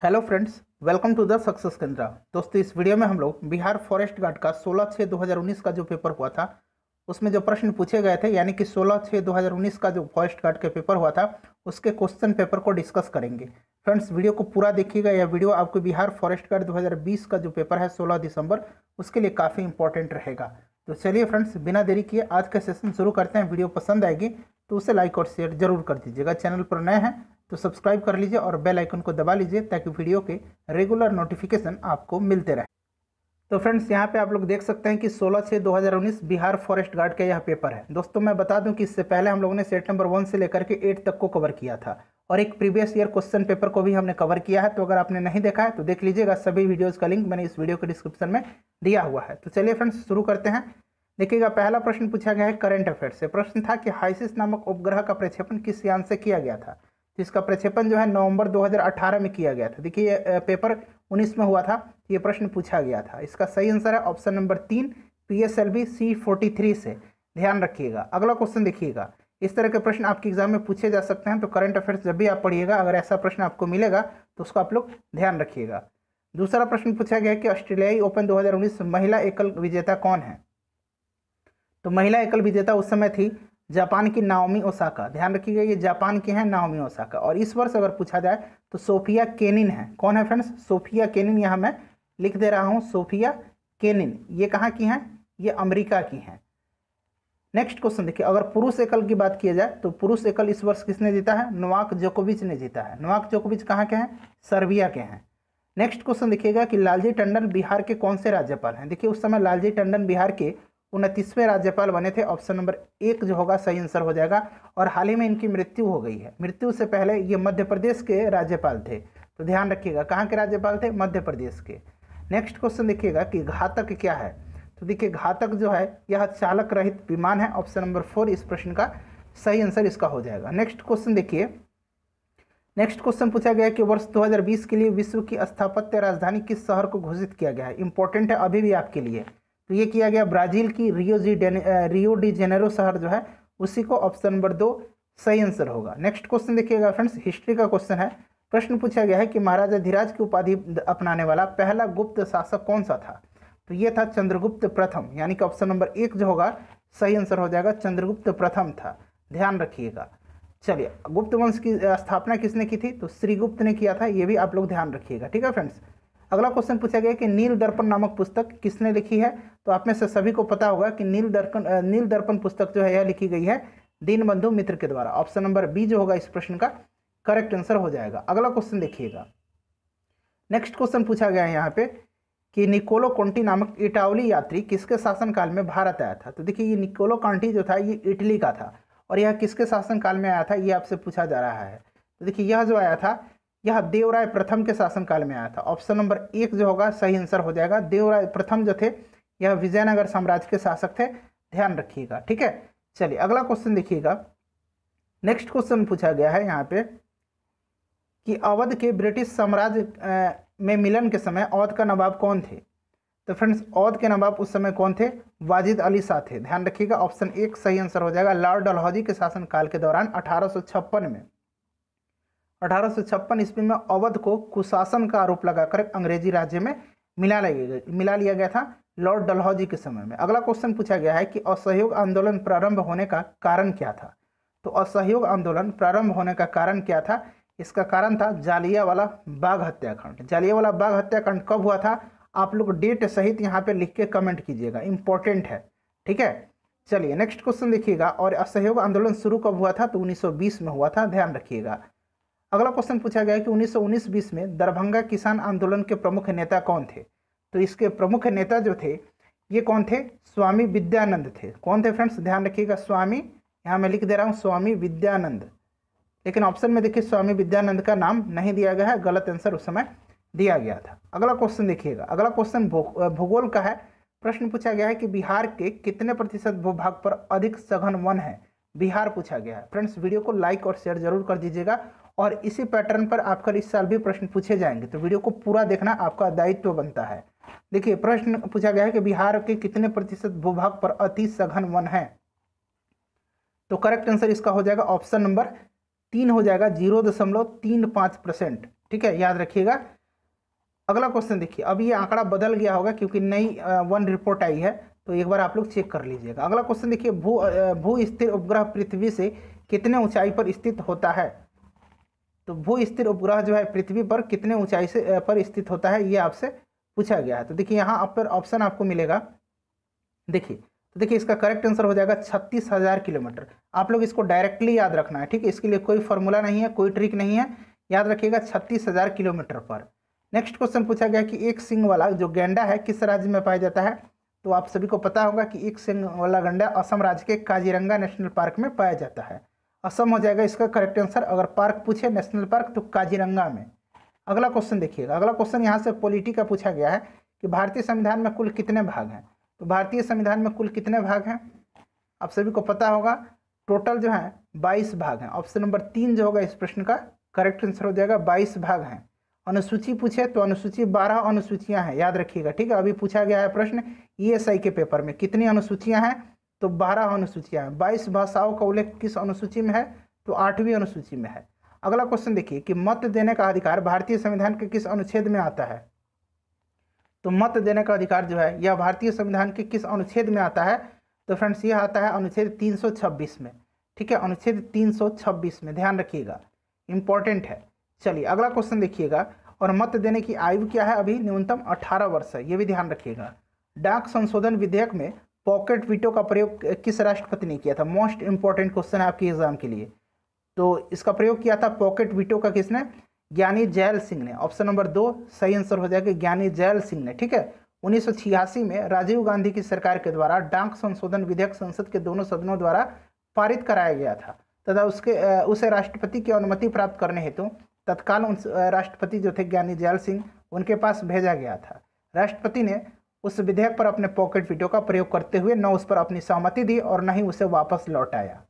Hello friends, welcome to the success Kendra. दोस्तों, इस video में हम लोग बिहार फॉरेस्ट गार्ड का 16/6/2019 का जो पेपर हुआ था उसमें जो प्रश्न पूछे गए थे, यानी कि 16/6/2019 का जो फॉरेस्ट गार्ड के पेपर हुआ था उसके क्वेश्चन पेपर को डिस्कस करेंगे। फ्रेंड्स, वीडियो को पूरा देखिएगा। यह वीडियो आपको बिहार फॉरेस्ट गार्ड 2020 का जो पेपर है 16 दिसंबर उसके लिए काफ़ी इंपॉर्टेंट रहेगा। तो चलिए फ्रेंड्स, बिना देरी किए आज का सेशन शुरू करते हैं। वीडियो पसंद आएगी तो उसे लाइक और शेयर जरूर कर दीजिएगा। चैनल पर नए हैं तो सब्सक्राइब कर लीजिए और बेल आइकन को दबा लीजिए ताकि वीडियो के रेगुलर नोटिफिकेशन आपको मिलते रहे। तो फ्रेंड्स, यहाँ पे आप लोग देख सकते हैं कि 16/6/2019 बिहार फॉरेस्ट गार्ड का यह पेपर है। दोस्तों, मैं बता दूं कि इससे पहले हम लोगों ने सेट नंबर 1 से लेकर के 8 तक को कवर किया था और एक प्रीवियस ईयर क्वेश्चन पेपर को भी हमने कवर किया है। तो अगर आपने नहीं देखा है तो देख लीजिएगा। सभी वीडियोज़ का लिंक मैंने इस वीडियो के डिस्क्रिप्शन में दिया हुआ है। तो चलिए फ्रेंड्स, शुरू करते हैं। देखिएगा, पहला प्रश्न पूछा गया है करंट अफेयर से। प्रश्न था कि हाइसिस नामक उपग्रह का प्रक्षेपण किस यान से किया गया था। जिसका प्रक्षेपण जो है नवंबर 2018 में किया गया था। देखिए, पेपर 19 में हुआ था, ये प्रश्न पूछा गया था। इसका सही आंसर है ऑप्शन नंबर 3 PSLV C43 से। ध्यान रखिएगा। अगला क्वेश्चन देखिएगा। इस तरह के प्रश्न आपके एग्जाम में पूछे जा सकते हैं, तो करंट अफेयर्स जब भी आप पढ़िएगा अगर ऐसा प्रश्न आपको मिलेगा तो उसको आप लोग ध्यान रखिएगा। दूसरा प्रश्न पूछा गया कि ऑस्ट्रेलियाई ओपन 2019 महिला एकल विजेता कौन है। तो महिला एकल विजेता उस समय थी जापान की नाओमी ओसाका। ध्यान रखिएगा, ये जापान की हैं नाओमी ओसाका। और इस वर्ष अगर पूछा जाए तो सोफिया केनिन है। कौन है फ्रेंड्स? Sofia Kenin. यहाँ मैं लिख दे रहा हूँ, सोफिया केनिन। ये कहाँ की हैं? ये अमेरिका की हैं। नेक्स्ट क्वेश्चन देखिए, अगर पुरुष एकल की बात किया जाए तो पुरुष एकल इस वर्ष किसने जीता है? नोवाक जोकोविच ने जीता है। नोवाक जोकोविच कहाँ के हैं? सर्बिया के हैं। नेक्स्ट क्वेश्चन देखिएगा कि लालजी टंडन बिहार के कौन से राज्यपाल हैं। देखिए, उस समय लालजी टंडन बिहार के 29वें राज्यपाल बने थे। ऑप्शन नंबर 1 जो होगा सही आंसर हो जाएगा। और हाल ही में इनकी मृत्यु हो गई है। मृत्यु से पहले ये मध्य प्रदेश के राज्यपाल थे। तो ध्यान रखिएगा, कहाँ के राज्यपाल थे? मध्य प्रदेश के। नेक्स्ट क्वेश्चन देखिएगा कि घातक क्या है। तो देखिए, घातक जो है यह चालक रहित विमान है। ऑप्शन नंबर 4 इस प्रश्न का सही आंसर इसका हो जाएगा। नेक्स्ट क्वेश्चन देखिए। नेक्स्ट क्वेश्चन पूछा गया कि वर्ष 2020 के लिए विश्व की स्थापत्य राजधानी किस शहर को घोषित किया गया है। इंपॉर्टेंट है अभी भी आपके लिए। तो ये किया गया ब्राजील की रियो डी जेनेरो शहर जो है उसी को। ऑप्शन नंबर 2 सही आंसर होगा। नेक्स्ट क्वेश्चन देखिएगा फ्रेंड्स, हिस्ट्री का क्वेश्चन है। प्रश्न पूछा गया है कि महाराजा धीराज की उपाधि अपनाने वाला पहला गुप्त शासक कौन सा था। तो ये था चंद्रगुप्त प्रथम, यानी कि ऑप्शन नंबर 1 जो होगा सही आंसर हो जाएगा, चंद्रगुप्त प्रथम था। ध्यान रखिएगा। चलिए, गुप्त वंश की स्थापना किसने की थी? तो श्रीगुप्त ने किया था। ये भी आप लोग ध्यान रखिएगा। ठीक है फ्रेंड्स। अगला क्वेश्चन पूछा गया कि नील दर्पण नामक पुस्तक किसने लिखी है। तो आप में से सभी को पता होगा कि नील दर्पण पुस्तक जो है यह लिखी गई है दीनबंधु मित्र के द्वारा। ऑप्शन नंबर बी जो होगा इस प्रश्न का करेक्ट आंसर हो जाएगा। अगला क्वेश्चन देखिएगा। नेक्स्ट क्वेश्चन पूछा गया है यहाँ पे कि निकोलो कोंटी नामक इटावली यात्री किसके शासनकाल में भारत आया था। तो देखिए, ये निकोलो कांटी जो था ये इटली का था और यह किसके शासनकाल में आया था ये आपसे पूछा जा रहा है। तो देखिए, यह जो आया था यह देवराय प्रथम के शासनकाल में आया था। ऑप्शन नंबर 1 जो होगा सही आंसर हो जाएगा। देवराय प्रथम जो थे यह विजयनगर साम्राज्य के शासक थे। ध्यान रखिएगा। ठीक है। चलिए, अगला क्वेश्चन देखिएगा। नेक्स्ट क्वेश्चन पूछा गया है यहाँ पे कि अवध के ब्रिटिश साम्राज्य में मिलन के समय अवध का नवाब कौन थे। तो फ्रेंड्स, अवध के नवाब उस समय कौन थे? वाजिद अली शाह थे। ध्यान रखिएगा, ऑप्शन 1 सही आंसर हो जाएगा। लॉर्ड डलहौजी के शासनकाल के दौरान 1856 में 1856 ईस्वी में अवध को कुशासन का आरोप लगाकर अंग्रेजी राज्य में मिला लिया गया था लॉर्ड डलहौजी के समय में। अगला क्वेश्चन पूछा गया है कि असहयोग आंदोलन प्रारंभ होने का कारण क्या था। तो असहयोग आंदोलन प्रारंभ होने का कारण क्या था? इसका कारण था जालियांवाला बाग हत्याकांड। जालियांवाला बाग हत्याकांड कब हुआ था? आप लोग डेट सहित यहाँ पे लिख के कमेंट कीजिएगा, इंपॉर्टेंट है। ठीक है। चलिए, नेक्स्ट क्वेश्चन देखिएगा। और असहयोग आंदोलन शुरू कब हुआ था? तो 1920 में हुआ था। ध्यान रखिएगा। अगला क्वेश्चन पूछा गया है कि 1919-20 में दरभंगा किसान आंदोलन के प्रमुख नेता कौन थे। तो इसके प्रमुख नेता जो थे ये कौन थे? स्वामी विद्यानंद थे। कौन थे फ्रेंड्स? ध्यान रखिएगा, स्वामी, यहाँ मैं लिख दे रहा हूँ स्वामी विद्यानंद। लेकिन ऑप्शन में देखिए स्वामी विद्यानंद का नाम नहीं दिया गया है, गलत आंसर उस समय दिया गया था। अगला क्वेश्चन देखिएगा। अगला क्वेश्चन भूगोल का है। प्रश्न पूछा गया है कि बिहार के कितने प्रतिशत भूभाग पर अधिक सघन वन है। बिहार पूछा गया है। फ्रेंड्स, वीडियो को लाइक और शेयर जरूर कर दीजिएगा और इसी पैटर्न पर आपका इस साल भी प्रश्न पूछे जाएंगे, तो वीडियो को पूरा देखना आपका दायित्व बनता है। देखिए, प्रश्न पूछा गया है कि बिहार के कितने प्रतिशत भूभाग पर अति सघन वन है। तो करेक्ट आंसर इसका हो जाएगा ऑप्शन नंबर 3 हो जाएगा, 0.35%। ठीक है, याद रखिएगा। अगला क्वेश्चन देखिए, अब ये आंकड़ा बदल गया होगा क्योंकि नई वन रिपोर्ट आई है, तो एक बार आप लोग चेक कर लीजिएगा। अगला क्वेश्चन देखिए, भू स्थिर उपग्रह पृथ्वी से कितने ऊंचाई पर स्थित होता है? तो भू स्थिर उपग्रह जो है पृथ्वी पर कितने ऊंचाई से पर स्थित होता है, ये आपसे पूछा गया है। तो देखिए यहाँ आप पर ऑप्शन आपको मिलेगा, देखिए तो देखिए इसका करेक्ट आंसर हो जाएगा 36,000 किलोमीटर। आप लोग इसको डायरेक्टली याद रखना है, ठीक है, इसके लिए कोई फॉर्मूला नहीं है, कोई ट्रिक नहीं है, याद रखिएगा 36,000 किलोमीटर पर। नेक्स्ट क्वेश्चन पूछा गया कि एक सिंग वाला जो गैंडा है किस राज्य में पाया जाता है? तो आप सभी को पता होगा कि एक सिंग वाला गैंडा असम राज्य के काजीरंगा नेशनल पार्क में पाया जाता है। असम हो जाएगा इसका करेक्ट आंसर। अगर पार्क पूछे नेशनल पार्क तो काजीरंगा में। अगला क्वेश्चन देखिएगा, अगला क्वेश्चन यहाँ से पॉलिटी का पूछा गया है कि भारतीय संविधान में कुल कितने भाग हैं? तो भारतीय संविधान में कुल कितने भाग हैं आप सभी को पता होगा, टोटल जो है 22 भाग हैं। ऑप्शन नंबर 3 जो होगा इस प्रश्न का करेक्ट आंसर हो जाएगा, 22 भाग हैं। अनुसूची पूछे तो अनुसूची 12 अनुसूचियां हैं, याद रखिएगा, ठीक है। अभी पूछा गया है प्रश्न ईएसआई के पेपर में कितनी अनुसूचियां हैं, तो 12 अनुसूचियां हैं। 22 भाषाओं का उल्लेख किस अनुसूची में है, तो 8वीं अनुसूची में है। अगला क्वेश्चन देखिए कि मत देने का अधिकार भारतीय संविधान के किस अनुच्छेद में आता है? तो मत देने का अधिकार जो है यह भारतीय संविधान के किस अनुच्छेद में आता है? तो फ्रेंड्स यह आता है अनुच्छेद 326 में, ठीक है, अनुच्छेद 326 में, ध्यान रखिएगा, इंपॉर्टेंट है। चलिए अगला क्वेश्चन देखिएगा, और मत देने की आयु क्या है? अभी न्यूनतम 18 वर्ष है, ये भी ध्यान रखिएगा। डाक संशोधन विधेयक में पॉकेट वीटो का प्रयोग किस राष्ट्रपति ने किया था? मोस्ट इंपॉर्टेंट क्वेश्चन है आपके एग्जाम के लिए। तो इसका प्रयोग किया था पॉकेट वीटो का किसने? ज्ञानी जैल सिंह ने। ऑप्शन नंबर 2 सही आंसर हो जाएगा, ज्ञानी जैल सिंह ने, ठीक है। 1986 में राजीव गांधी की सरकार के द्वारा डाक संशोधन विधेयक संसद के दोनों सदनों द्वारा पारित कराया गया था तथा उसे राष्ट्रपति की अनुमति प्राप्त करने हेतु तत्काल राष्ट्रपति जो थे ज्ञानी जैल सिंह, उनके पास भेजा गया था। राष्ट्रपति ने उस विधेयक पर अपने पॉकेट वीटो का प्रयोग करते हुए न उस पर अपनी सहमति दी और न ही उसे वापस लौटाया,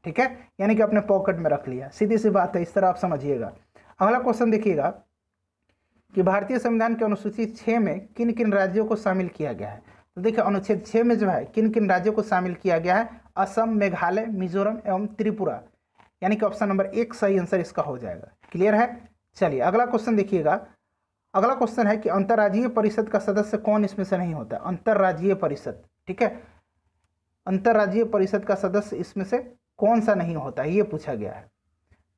ठीक है, यानी कि अपने पॉकेट में रख लिया। सीधी सी बात है, इस तरह आप समझिएगा। अगला क्वेश्चन देखिएगा कि भारतीय संविधान के अनुसूची 6 में किन किन राज्यों को शामिल किया गया है? तो देखिए अनुच्छेद 6 में जो है किन किन राज्यों को शामिल किया गया है? असम, मेघालय, मिजोरम एवं त्रिपुरा, यानी कि ऑप्शन नंबर 1 सही आंसर इसका हो जाएगा। क्लियर है? चलिए अगला क्वेश्चन देखिएगा। अगला क्वेश्चन है कि अंतर्राज्यीय परिषद का सदस्य कौन इसमें से नहीं होता? अंतर्राज्यीय परिषद, ठीक है, अंतर्राज्यीय परिषद का सदस्य इसमें से कौन सा नहीं होता है, ये पूछा गया है।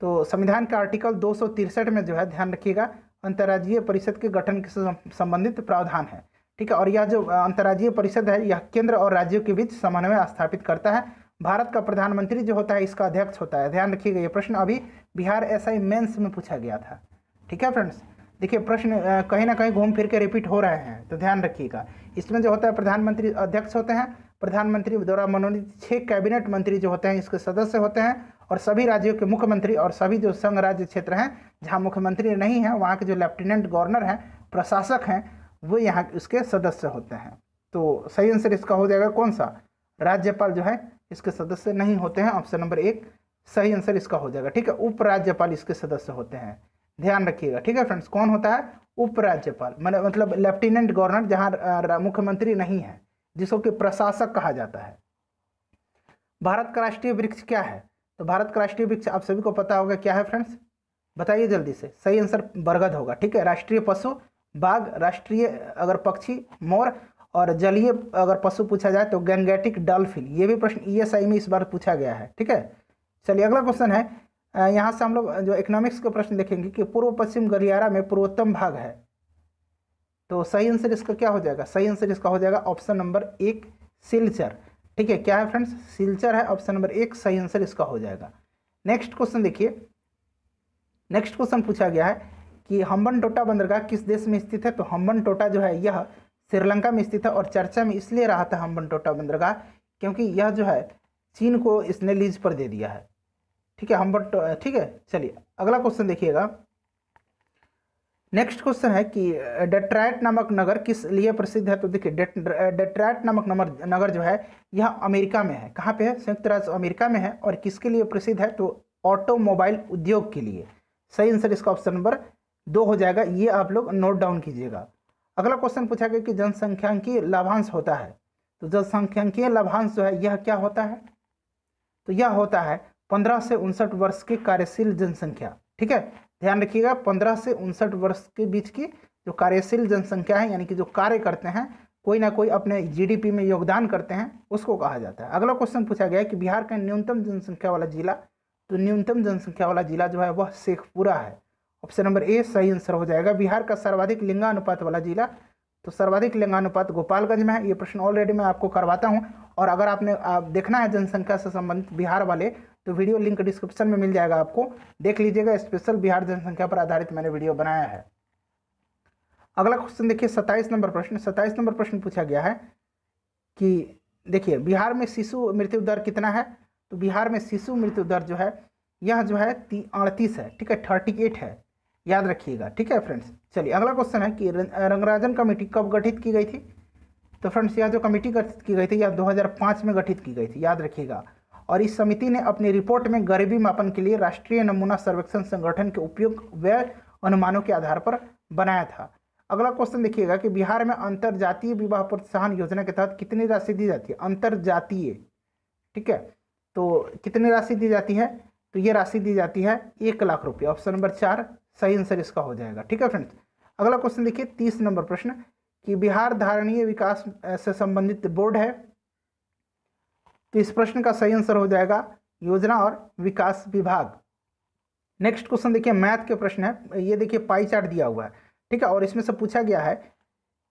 तो संविधान का आर्टिकल 263 में जो है ध्यान रखिएगा अंतर्राज्यीय परिषद के गठन से संबंधित प्रावधान है, ठीक है। और यह जो अंतर्राज्यीय परिषद है यह केंद्र और राज्यों के बीच समन्वय स्थापित करता है। भारत का प्रधानमंत्री जो होता है इसका अध्यक्ष होता है। ध्यान रखिएगा, ये प्रश्न अभी बिहार एसआई मेंस में पूछा गया था, ठीक है फ्रेंड्स। देखिए प्रश्न कहीं ना कहीं घूम फिर के रिपीट हो रहे हैं, तो ध्यान रखिएगा। इसमें जो होता है प्रधानमंत्री अध्यक्ष होते हैं, प्रधानमंत्री द्वारा मनोनीत 6 कैबिनेट मंत्री जो होते हैं इसके सदस्य होते हैं, और सभी राज्यों के मुख्यमंत्री और सभी जो संघ राज्य क्षेत्र हैं जहां मुख्यमंत्री नहीं है वहां के जो लेफ्टिनेंट गवर्नर हैं, प्रशासक हैं, वो यहाँ उसके सदस्य होते हैं। तो सही आंसर इसका हो जाएगा कौन सा? राज्यपाल जो है इसके सदस्य नहीं होते हैं। ऑप्शन नंबर 1 सही आंसर इसका हो जाएगा, ठीक है। उपराज्यपाल इसके सदस्य होते हैं, ध्यान रखिएगा, ठीक है फ्रेंड्स। कौन होता है? उपराज्यपाल, मतलब लेफ्टिनेंट गवर्नर जहां मुख्यमंत्री नहीं है, जिसको कि प्रशासक कहा जाता है। भारत का राष्ट्रीय वृक्ष क्या है? तो भारत का राष्ट्रीय वृक्ष आप सभी को पता होगा क्या है फ्रेंड्स, बताइए जल्दी से। सही आंसर बरगद होगा, ठीक है। राष्ट्रीय पशु बाघ, राष्ट्रीय अगर पक्षी मोर, और जलीय अगर पशु पूछा जाए तो गैंगेटिक डॉल्फिन। ये भी प्रश्न ईएसआई में इस बार पूछा गया है, ठीक है। चलिए अगला क्वेश्चन है, यहाँ से हम लोग जो इकोनॉमिक्स का प्रश्न देखेंगे कि पूर्व पश्चिम गलियारा में पूर्वोत्तम भाग है, तो सही आंसर इसका क्या हो जाएगा? सही आंसर इसका हो जाएगा ऑप्शन नंबर 1 सिलचर, ठीक है। क्या है फ्रेंड्स? सिलचर है, ऑप्शन नंबर 1 सही आंसर इसका हो जाएगा। नेक्स्ट क्वेश्चन देखिए, नेक्स्ट क्वेश्चन पूछा गया है कि हम्बनटोटा बंदरगाह किस देश में स्थित है? तो हम्बनटोटा जो है यह श्रीलंका में स्थित है, और चर्चा में इसलिए रहा था हम्बनटोटा बंदरगाह क्योंकि यह जो है चीन को इसने लीज पर दे दिया है, ठीक है, ठीक है। चलिए अगला क्वेश्चन देखिएगा। नेक्स्ट क्वेश्चन है कि डेट्रॉयट नामक नगर किस लिए प्रसिद्ध है? तो देखिए डेट्रॉयट नामक नगर जो है यह अमेरिका में है। कहाँ पे है? संयुक्त राज्य अमेरिका में है। और किसके लिए प्रसिद्ध है? तो ऑटोमोबाइल उद्योग के लिए। सही आंसर इसका ऑप्शन नंबर 2 हो जाएगा, ये आप लोग नोट डाउन कीजिएगा। अगला क्वेश्चन पूछा गया कि जनसंख्यांकीय लाभांश होता है, तो जनसंख्यांकीय लाभांश जो है यह क्या होता है? तो यह होता है 15 से 59 वर्ष की कार्यशील जनसंख्या, ठीक है। ध्यान रखिएगा 15 से 59 वर्ष के बीच की जो कार्यशील जनसंख्या है, यानी कि जो कार्य करते हैं, कोई ना कोई अपने जीडीपी में योगदान करते हैं, उसको कहा जाता है। अगला क्वेश्चन पूछा गया है कि बिहार का न्यूनतम जनसंख्या वाला जिला, तो न्यूनतम जनसंख्या वाला जिला जो है वह शेखपुरा है। ऑप्शन नंबर ए सही आंसर हो जाएगा। बिहार का सर्वाधिक लिंगानुपात वाला जिला, तो सर्वाधिक लिंगानुपात गोपालगंज में है। ये प्रश्न ऑलरेडी मैं आपको करवाता हूँ, और अगर आपने देखना है जनसंख्या से संबंधित बिहार वाले, तो वीडियो लिंक डिस्क्रिप्शन में मिल जाएगा, आपको देख लीजिएगा। स्पेशल बिहार जनसंख्या पर आधारित मैंने वीडियो बनाया है। अगला क्वेश्चन देखिए 27 नंबर प्रश्न। 27 नंबर प्रश्न पूछा गया है कि देखिए बिहार में शिशु मृत्यु दर कितना है। तो बिहार में शिशु मृत्यु दर जो है यह जो है 38 है, ठीक है, 38 है, याद रखिएगा, ठीक है फ्रेंड्स। चलिए अगला क्वेश्चन है कि रंगराजन कमेटी कब गठित की गई थी। तो फ्रेंड्स यह जो कमेटी गठित की गई थी यह 2005 में गठित की गई थी, याद रखिएगा। और इस समिति ने अपनी रिपोर्ट में गरीबी मापन के लिए राष्ट्रीय नमूना सर्वेक्षण संगठन के उपयोग व्यय अनुमानों के आधार पर बनाया था। अगला क्वेश्चन देखिएगा कि बिहार में अंतर जातीय विवाह प्रोत्साहन योजना के तहत कितनी राशि दी जाती है। अंतर जातीय, ठीक है, तो कितनी राशि दी जाती है। तो ये राशि दी जाती है 1 लाख रुपये। ऑप्शन नंबर 4 सही आंसर इसका हो जाएगा, ठीक है फ्रेंड्स। अगला क्वेश्चन देखिए 30 नंबर प्रश्न कि बिहार धारणीय विकास से संबंधित बोर्ड है। तो इस प्रश्न का सही आंसर हो जाएगा योजना और विकास विभाग। नेक्स्ट क्वेश्चन देखिए मैथ के प्रश्न है। ये देखिए पाई चार्ट दिया हुआ है, ठीक है, और इसमें से पूछा गया है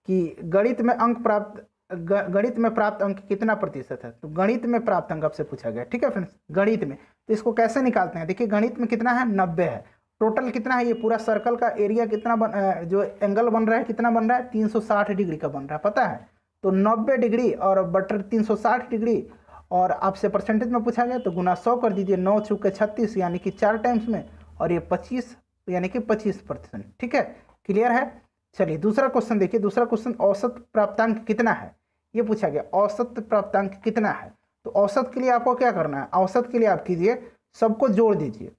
कि गणित में प्राप्त अंक कितना प्रतिशत है। तो गणित में प्राप्त अंक आपसे पूछा गया, ठीक है फ्रेंड्स, गणित में। तो इसको कैसे निकालते हैं। देखिए गणित में कितना है, 90 है। टोटल कितना है, ये पूरा सर्कल का एरिया कितना जो एंगल बन रहा है कितना बन रहा है, 360 डिग्री का बन रहा है, पता है। तो 90 डिग्री और बटर 360 डिग्री, और आपसे परसेंटेज में पूछा गया तो गुना 100 कर दीजिए, 9 चौके 36 यानी कि 4 टाइम्स में, और ये 25 यानी कि 25%, ठीक है, क्लियर है। चलिए दूसरा क्वेश्चन देखिए। दूसरा क्वेश्चन औसत प्राप्तांक कितना है, ये पूछा गया। औसत प्राप्तांक कितना है। तो औसत के लिए आपको क्या करना है, औसत के लिए आप कीजिए सबको जोड़ दीजिए,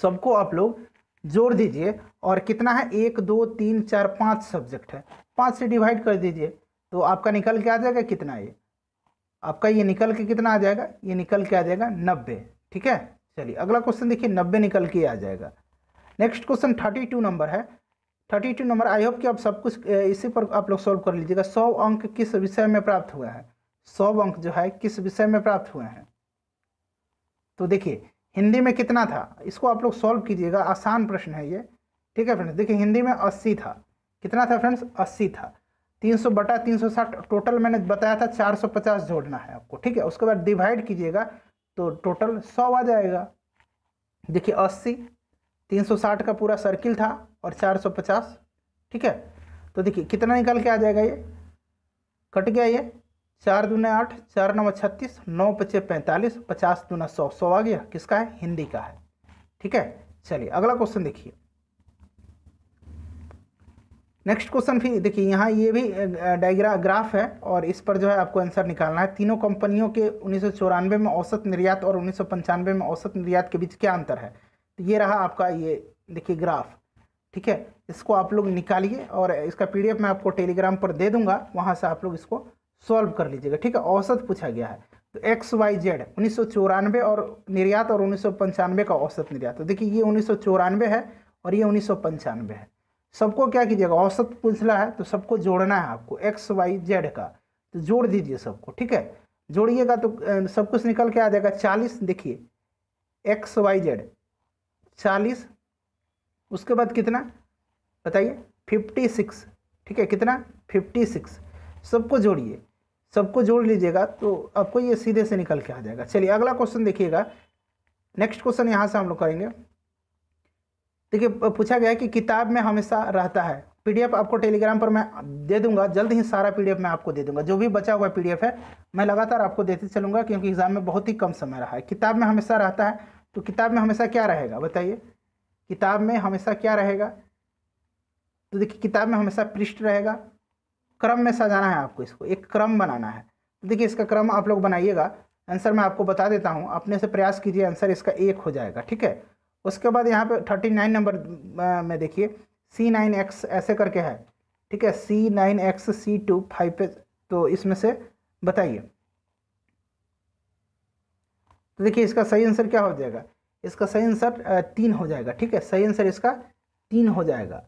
सबको आप लोग जोड़ दीजिए, और कितना है 1 2 3 4 5 सब्जेक्ट है, 5 से डिवाइड कर दीजिए, तो आपका निकल के आ जाएगा कितना, ये आपका ये निकल के कितना आ जाएगा, ये निकल के आ जाएगा 90, ठीक है। चलिए अगला क्वेश्चन देखिए 90 निकल के आ जाएगा। नेक्स्ट क्वेश्चन 32 नंबर है। 32 नंबर, आई होप कि आप सब कुछ इसी पर आप लोग सॉल्व कर लीजिएगा। 100 अंक किस विषय में प्राप्त हुए हैं। 100 अंक जो है किस विषय में प्राप्त हुए हैं। तो देखिए हिंदी में कितना था, इसको आप लोग सॉल्व कीजिएगा, आसान प्रश्न है ये, ठीक है फ्रेंड्स। देखिए हिंदी में 80 था। कितना था फ्रेंड्स, 80 था। 300/360 टोटल मैंने बताया था 450 जोड़ना है आपको, ठीक है। उसके बाद डिवाइड कीजिएगा तो टोटल 100 आ जाएगा। देखिए 80, 360 का पूरा सर्किल था और 450, ठीक है। तो देखिए कितना निकल के आ जाएगा, ये कट गया, ये 4 दूने 8, 4 9 36, 9 5 45, 50 दूना 100, 100 आ गया। किसका है, हिंदी का है, ठीक है। चलिए अगला क्वेश्चन देखिए। नेक्स्ट क्वेश्चन भी देखिए, यहाँ ये भी ग्राफ है, और इस पर जो है आपको आंसर निकालना है। तीनों कंपनियों के 1994 में औसत निर्यात और 1995 में औसत निर्यात के बीच क्या अंतर है। तो ये रहा आपका, ये देखिए ग्राफ, ठीक है। इसको आप लोग निकालिए, और इसका PDF मैं आपको टेलीग्राम पर दे दूंगा, वहाँ से आप लोग इसको सॉल्व कर लीजिएगा, ठीक है। औसत पूछा गया है, तो XYZ 1994 और निर्यात और 1995 का औसत निर्यात। तो देखिए ये 1994 है और ये 1995 है। सबको क्या कीजिएगा, औसत पूछना है तो सबको जोड़ना है आपको XYZ का, तो जोड़ दीजिए सबको, ठीक है। जोड़िएगा तो सब कुछ निकल के आ जाएगा 40। देखिए XYZ 40, उसके बाद कितना बताइए, 56, ठीक है। कितना, 56। सबको जोड़िए, सबको जोड़ लीजिएगा तो आपको ये सीधे से निकल के आ जाएगा। चलिए अगला क्वेश्चन देखिएगा। नेक्स्ट क्वेश्चन यहाँ से हम लोग करेंगे। देखिए पूछा गया है कि किताब में हमेशा रहता है। PDF आपको टेलीग्राम पर मैं दे दूंगा, जल्द ही सारा PDF मैं आपको दे दूंगा। जो भी बचा हुआ PDF है मैं लगातार आपको देते चलूंगा, क्योंकि एग्जाम में बहुत ही कम समय रहा है। किताब में हमेशा रहता है, तो किताब में हमेशा क्या रहेगा बताइए, किताब में हमेशा क्या रहेगा। तो देखिए किताब में हमेशा पृष्ठ रहेगा। क्रम में सजाना है आपको, इसको एक क्रम बनाना है। तो देखिए इसका क्रम आप लोग बनाइएगा। आंसर मैं आपको बता देता हूँ, अपने से प्रयास कीजिए, आंसर इसका 1 हो जाएगा, ठीक है। उसके बाद यहाँ पे 39 नंबर में देखिए C9X ऐसे करके है, ठीक है। C9X C2 5 पे, तो इसमें से बताइए। तो देखिए इसका सही आंसर क्या हो जाएगा, इसका सही आंसर 3 हो जाएगा। ठीक है, सही आंसर इसका 3 हो जाएगा।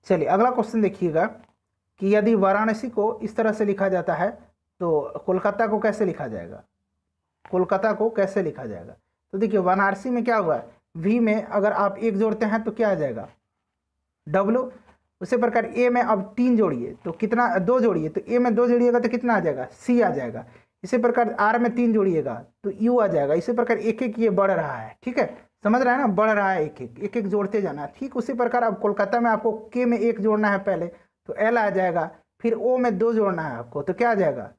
चलिए अगला क्वेश्चन देखिएगा कि यदि वाराणसी को इस तरह से लिखा जाता है तो कोलकाता को कैसे लिखा जाएगा, कोलकाता को कैसे लिखा जाएगा। तो देखिए वाराणसी में क्या हुआ है, वी में अगर आप 1 जोड़ते हैं तो क्या आ जाएगा W। उसी प्रकार ए में अब 3 जोड़िए तो कितना, 2 जोड़िए तो ए में 2 जोड़िएगा तो कितना आ जाएगा C आ जाएगा। इसी प्रकार R में 3 जोड़िएगा तो U आ जाएगा। इसी प्रकार एक एक ये बढ़ रहा है। ठीक है, समझ रहा है ना, बढ़ रहा है, एक एक जोड़ते जाना। ठीक उसी प्रकार अब कोलकाता में आपको K में 1 जोड़ना है पहले तो L आ जाएगा, फिर O में 2 जोड़ना है आपको तो क्या आ जाएगा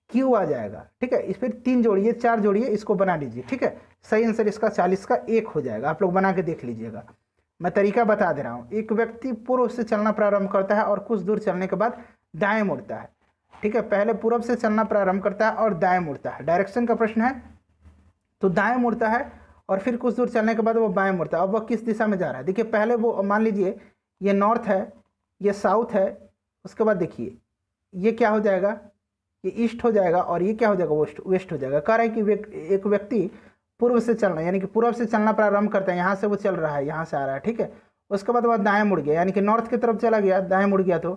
Q आ जाएगा। ठीक है, इस फिर 3 जोड़िए 4 जोड़िए, इसको बना लीजिए। ठीक है, सही आंसर इसका 40 का 1 हो जाएगा। आप लोग बना के देख लीजिएगा, मैं तरीका बता दे रहा हूँ। एक व्यक्ति पूर्व से चलना प्रारंभ करता है और कुछ दूर चलने के बाद दाएं मुड़ता है। ठीक है, पहले पूर्व से चलना प्रारंभ करता है और दाएं मुड़ता है, डायरेक्शन का प्रश्न है। तो दाएं मुड़ता है और फिर कुछ दूर चलने के बाद वो बाएं मुड़ता है। अब वह किस दिशा में जा रहा है, देखिए पहले वो मान लीजिए ये नॉर्थ है, ये साउथ है, उसके बाद देखिए ये क्या हो जाएगा, ये ईस्ट हो जाएगा और ये क्या हो जाएगा वेस्ट हो जाएगा। कह रहा है कि एक व्यक्ति पूर्व से चलना यानी कि पूर्व से चलना प्रारंभ करता है, यहाँ से वो चल रहा है, यहाँ से आ रहा है। ठीक है, उसके बाद वह दाएं मुड़ गया यानी कि नॉर्थ की तरफ चला गया, दाएं मुड़ गया तो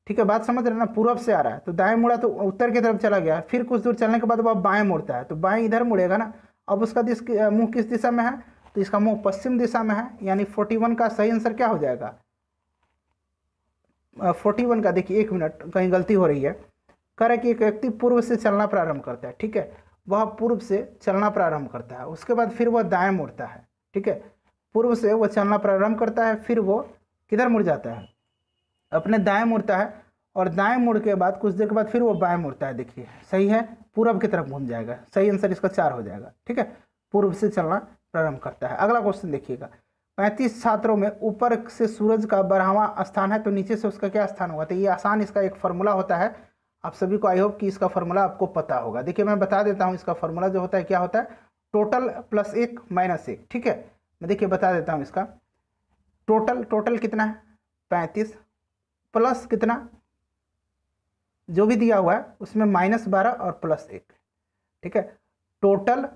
ठीक है, बात समझ रहे ना, पूर्व से आ रहा है तो दाएं मुड़ा तो उत्तर की तरफ चला गया, फिर कुछ दूर चलने के बाद वह बाएं मुड़ता है तो बाएं इधर मुड़ेगा ना। अब उसका मुंह किस दिशा में है, तो इसका मुंह पश्चिम दिशा में है, यानी 41 का सही आंसर क्या हो जाएगा 41 का। देखिए 1 मिनट कहीं गलती हो रही है। कह रहा है कि एक व्यक्ति पूर्व से चलना प्रारंभ करता है। ठीक है, वह पूर्व से चलना प्रारंभ करता है, उसके बाद फिर वह दाएं मुड़ता है। ठीक है, पूर्व से वह चलना प्रारंभ करता है, फिर वो किधर मुड़ जाता है, अपने दाएं मुड़ता है और दाएं मुड़ के बाद कुछ देर के बाद फिर वो बाएं मुड़ता है। देखिए सही है, पूर्व की तरफ घूम जाएगा। सही आंसर इसका 4 हो जाएगा। ठीक है, पूर्व से चलना प्रारंभ करता है। अगला क्वेश्चन देखिएगा, 35 छात्रों में ऊपर से सूरज का 12वां स्थान है तो नीचे से उसका क्या स्थान होगा। तो ये आसान, इसका एक फार्मूला होता है, आप सभी को आई होप कि इसका फार्मूला आपको पता होगा। देखिए मैं बता देता हूँ, इसका फार्मूला जो होता है क्या होता है, टोटल प्लस 1 माइनस 1। ठीक है, मैं देखिए बता देता हूँ इसका टोटल कितना है 35 प्लस कितना जो भी दिया हुआ है उसमें -12 और +1। ठीक है, टोटल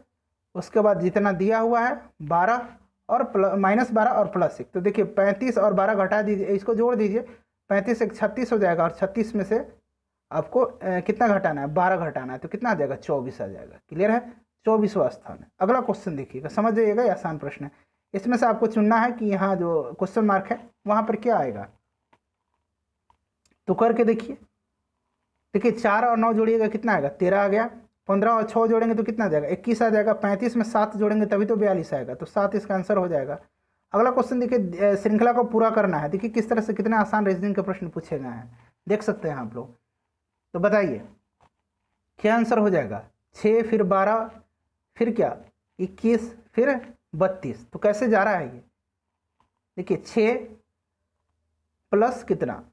उसके बाद जितना दिया हुआ है 12 और -12 और +1। तो देखिए 35 और 12 घटा दीजिए, इसको जोड़ दीजिए, 35 एक 36 हो जाएगा और 36 में से आपको कितना घटाना है 12 घटाना है तो कितना आ जाएगा 24 आ जाएगा। क्लियर है, 24वां स्थान है। अगला क्वेश्चन देखिएगा, समझ जाइएगा, ये आसान प्रश्न है। इसमें से आपको चुनना है कि यहाँ जो क्वेश्चन मार्क है वहाँ पर क्या आएगा, तो करके देखिए। देखिए 4 और 9 जोड़िएगा कितना आएगा 13 आ गया, 15 और 6 जोड़ेंगे तो कितना आ जाएगा 21 आ जाएगा, 35 में 7 जोड़ेंगे तभी तो 42 आएगा, तो 7 इसका आंसर हो जाएगा। अगला क्वेश्चन देखिए, श्रृंखला को पूरा करना है। देखिए किस तरह से कितने आसान रीजनिंग के प्रश्न पूछे गए हैं, देख सकते हैं आप लोग। तो बताइए क्या आंसर हो जाएगा, 6 फिर 12 फिर क्या 21 फिर 32। तो कैसे जा रहा है ये, देखिए 6 प्लस कितना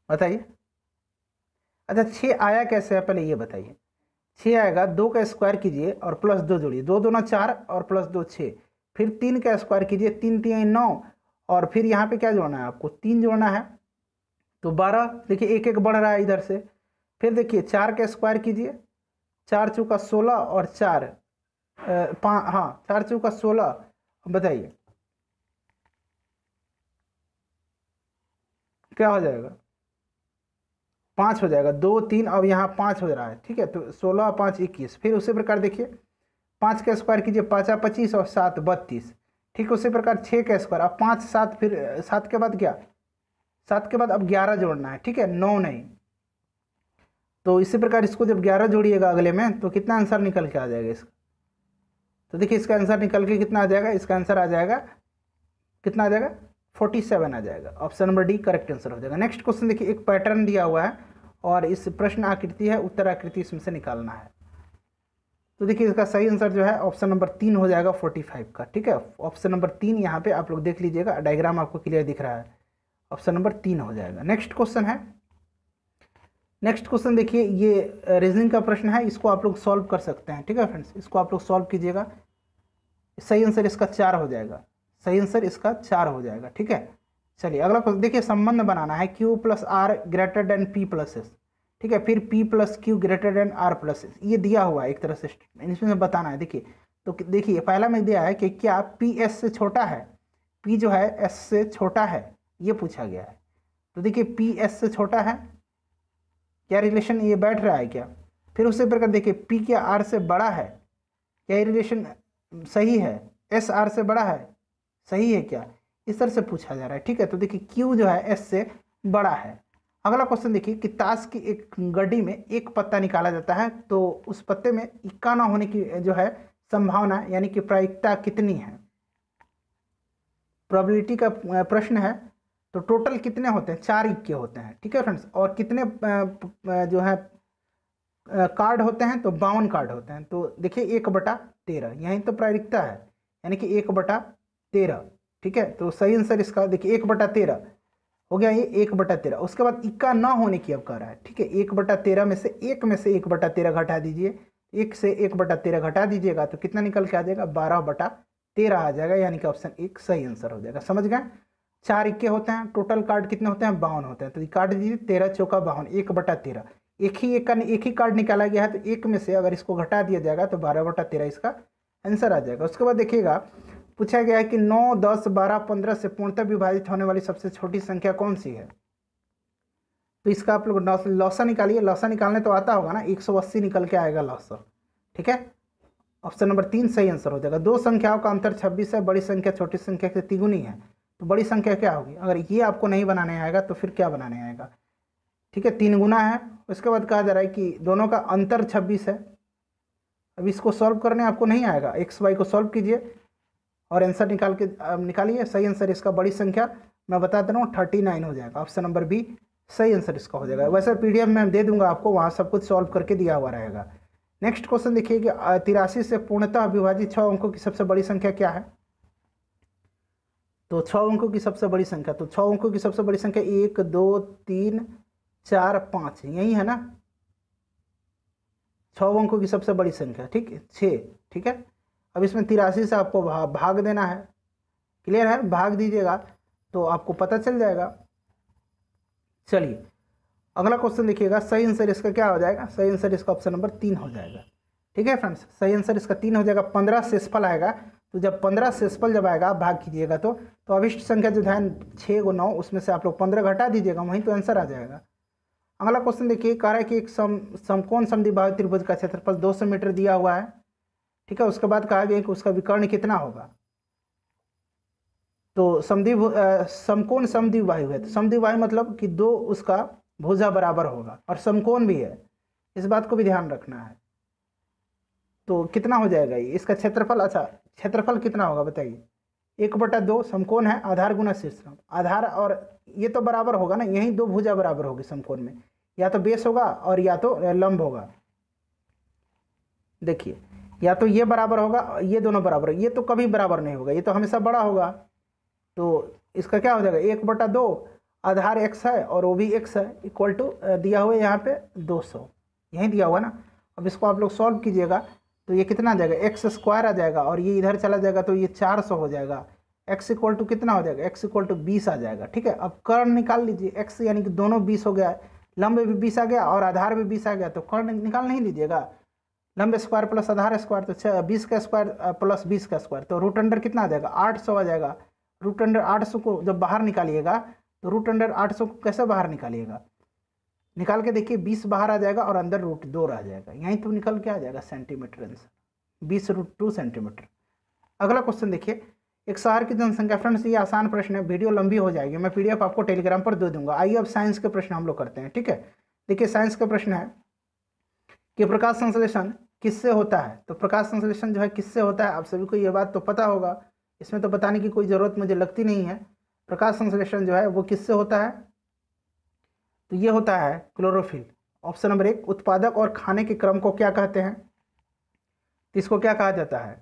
बताइए। अच्छा 6 आया कैसे है पहले ये बताइए। 6 आएगा, 2 का स्क्वायर कीजिए और प्लस 2 जोड़िए, 2 दूना 4 और प्लस 2 6, फिर 3 का स्क्वायर कीजिए, 3 3 9 और फिर यहाँ पे क्या जोड़ना है आपको 3 जोड़ना है तो 12। देखिए एक एक बढ़ रहा है इधर से। फिर देखिए 4 का स्क्वायर कीजिए, 4 चौका 16 और 4 हाँ 4 चौका 16, बताइए क्या हो जाएगा 5 हो जाएगा, 2 3 अब यहाँ 5 हो रहा है। ठीक है, तो 16 5 21। फिर उसी प्रकार देखिए 5 का स्क्वायर कीजिए, 5 25 और 7 32। ठीक उसी प्रकार 6 का स्क्वायर, अब 5 7 फिर 7 के बाद क्या 7 के बाद अब 11 जोड़ना है। ठीक है, 9 नहीं। तो इसी प्रकार इसको जब 11 जोड़िएगा अगले में तो कितना आंसर निकल के आ जाएगा इसका, तो देखिए इसका आंसर निकल के कितना आ जाएगा, इसका आंसर आ जाएगा कितना आ जाएगा 47 आ जाएगा। Option number D correct answer हो जाएगा। नेक्स्ट क्वेश्चन देखिए, एक पैटर्न दिया हुआ है और इस प्रश्न आकृति है, उत्तर आकृति इसमें से निकालना है। तो देखिए इसका सही आंसर जो है ऑप्शन नंबर 3 हो जाएगा 45 का। ठीक है, ऑप्शन नंबर 3 यहाँ पे आप लोग देख लीजिएगा, डायग्राम आपको क्लियर दिख रहा है, ऑप्शन नंबर 3 हो जाएगा। नेक्स्ट क्वेश्चन है, नेक्स्ट क्वेश्चन देखिए ये रीजनिंग का प्रश्न है, इसको आप लोग सॉल्व कर सकते हैं। ठीक है फ्रेंड्स, इसको आप लोग सॉल्व कीजिएगा, सही आंसर इसका 4 हो जाएगा, सही आंसर इसका 4 हो जाएगा। ठीक है, चलिए अगला क्वेश्चन देखिए, संबंध बनाना है Q plus R greater than P plus S। ठीक है, फिर P plus Q greater than R plus S, ये दिया हुआ है एक तरह से, इसमें बताना है। देखिए तो देखिए पहला में दिया है कि क्या पी एस से छोटा है, पी जो है एस से छोटा है, ये पूछा गया है। तो देखिए पी एस से छोटा है, क्या रिलेशन ये बैठ रहा है क्या। फिर उसी प्रकार देखिए पी क्या आर से बड़ा है, क्या ये रिलेशन सही है, एस आर से बड़ा है, सही है क्या, इस तरह से पूछा जा रहा है। ठीक है, तो देखिए क्यू जो है एस से बड़ा है। अगला क्वेश्चन देखिए कि ताश की एक गड्डी में एक पत्ता निकाला जाता है, तो उस पत्ते में इक्का ना होने की जो है संभावना यानी कि प्रायिकता कितनी है। प्रोबेबिलिटी का प्रश्न है, तो टोटल कितने होते हैं, 4 इक्के होते हैं। ठीक है फ्रेंड्स, और कितने जो है कार्ड होते हैं, तो 52 कार्ड होते हैं। तो देखिए 1/13 यहीं तो प्रायिकता है, यानी कि 1/13। ठीक है, तो सही आंसर इसका देखिए 1/13 हो गया, ये 1/13। उसके बाद इक्का ना होने की अब कह रहा है। ठीक है, 1/13 में से 1/13 घटा दीजिए, 1 से 1/13 घटा दीजिएगा तो कितना निकल के आ जाएगा, 12/13 आ जाएगा, यानी कि ऑप्शन 1 सही आंसर हो जाएगा। समझ गए, 4 इक्के होते हैं, टोटल कार्ड कितने होते हैं, 52 होते हैं। तो काट दीजिए, 13 चौका 52, 1/13। एक ही कार्ड निकाला गया है, तो 1 में से अगर इसको घटा दिया जाएगा तो 12/13 इसका आंसर आ जाएगा। उसके बाद देखिएगा पूछा गया है कि 9, 10, 12, 15 से पूर्णतः विभाजित होने वाली सबसे छोटी संख्या कौन सी है। तो इसका आप लोग लौसा निकालिए, लौसा निकालने तो आता होगा ना, 180 निकल के आएगा लौसा। ठीक है, ऑप्शन नंबर 3 सही आंसर हो जाएगा। दो संख्याओं का अंतर 26 है, बड़ी संख्या छोटी संख्या से तिगुनी है, तो बड़ी संख्या क्या होगी। अगर ये आपको नहीं बनाने आएगा तो फिर क्या बनाने आएगा। ठीक है, 3 गुना है। उसके बाद कहा जा रहा है कि दोनों का अंतर 26 है। अब इसको सॉल्व करने आपको नहीं आएगा, एक्स वाई को सॉल्व कीजिए और आंसर निकालिए। सही आंसर इसका बड़ी संख्या मैं बता दे रहा हूँ 39 हो जाएगा। ऑप्शन नंबर बी सही आंसर इसका हो जाएगा। वैसे पीडीएफ में दे दूंगा आपको, वहाँ सब कुछ सॉल्व करके दिया हुआ रहेगा। नेक्स्ट क्वेश्चन देखिए कि 83 से पूर्णतः विभाजित 6 अंकों की सबसे बड़ी संख्या क्या है। तो 6 अंकों की सबसे बड़ी संख्या, तो 6 अंकों की सबसे बड़ी संख्या 1, 2, 3, 4, 5 यही है ना, 6 अंकों की सबसे बड़ी संख्या। ठीक है, 6। ठीक है, अब इसमें 83 से आपको भाग देना है। क्लियर है, भाग दीजिएगा तो आपको पता चल जाएगा। चलिए अगला क्वेश्चन देखिएगा, सही आंसर इसका क्या हो जाएगा, सही आंसर इसका ऑप्शन नंबर 3 हो जाएगा। ठीक है फ्रेंड्स, सही आंसर इसका 3 हो जाएगा। 15 शेषफल आएगा, तो जब 15 शेषफल जब आएगा आप भाग कीजिएगा तो अभिष्ट संख्या जो है 6 को 9, उसमें से आप लोग 15 घटा दीजिएगा, वहीं तो आंसर आ जाएगा। अगला क्वेश्चन देखिए, कह रहा है कि एक समकोण समद्विबाहु त्रिभुज का क्षेत्रफल 200 मीटर दिया हुआ है। ठीक है, उसके बाद कहा गया कि उसका विकर्ण कितना होगा। तो समकोण समद्विबाहु है, तो समद्विबाहु मतलब कि दो उसका भुजा बराबर होगा, और समकोण भी है, इस बात को भी ध्यान रखना है। तो कितना हो जाएगा ये इसका क्षेत्रफल। अच्छा, क्षेत्रफल कितना होगा बताइए, 1/2 समकोण है, आधार गुना शीर्षम, आधार और ये तो बराबर होगा ना, यही दो भुजा बराबर होगी समकोण में, या तो बेस होगा और या तो लंब होगा। देखिए, या तो ये बराबर होगा, ये दोनों बराबर, ये तो कभी बराबर नहीं होगा, ये तो हमेशा बड़ा होगा। तो इसका क्या हो जाएगा, 1/2 आधार x है और वो भी x है, इक्वल टू दिया हुआ है यहाँ पे 200, यही दिया हुआ ना। अब इसको आप लोग सॉल्व कीजिएगा तो ये कितना आ जाएगा, x² आ जाएगा, और ये इधर चला जाएगा तो ये 400 हो जाएगा। x इक्वल टू कितना हो जाएगा, x इक्वल टू 20 आ जाएगा। ठीक है, अब कर्ण निकाल लीजिए, x यानी कि दोनों 20 हो गया, लंब भी 20 आ गया और आधार भी 20 आ गया, तो कर्ण निकाल नहीं लीजिएगा, लंब स्क्वायर प्लस आधार स्क्वायर, तो 20 का स्क्वायर प्लस 20 का स्क्वायर, तो रूट अंडर कितना आ जाएगा, 800 आ जाएगा। रूट अंडर 800 को जब बाहर निकालिएगा तो रूट अंडर 800 को कैसे बाहर निकालिएगा, निकाल के देखिए 20 बाहर आ जाएगा और अंदर √2 आ जाएगा, यहीं तो निकल के आ जाएगा सेंटीमीटर आंसर, 20√2 सेंटीमीटर। अगला क्वेश्चन देखिए, एक शहर की जनसंख्या। फ्रेंड्स ये आसान प्रश्न है, वीडियो लंबी हो जाएगी, मैं पीडीएफ आपको टेलीग्राम पर दे दूंगा। आइए अब साइंस के प्रश्न हम लोग करते हैं। ठीक है, देखिए साइंस का प्रश्न है कि प्रकाश संश्लेषण किससे होता है। तो प्रकाश संश्लेषण जो है किससे होता है, आप सभी को ये बात तो पता होगा, इसमें तो बताने की कोई ज़रूरत मुझे लगती नहीं है। प्रकाश संश्लेषण जो है वो किससे होता है, तो ये होता है क्लोरोफिल। ऑप्शन नंबर 1 उत्पादक और खाने के क्रम को क्या कहते हैं, तो इसको क्या कहा जाता है,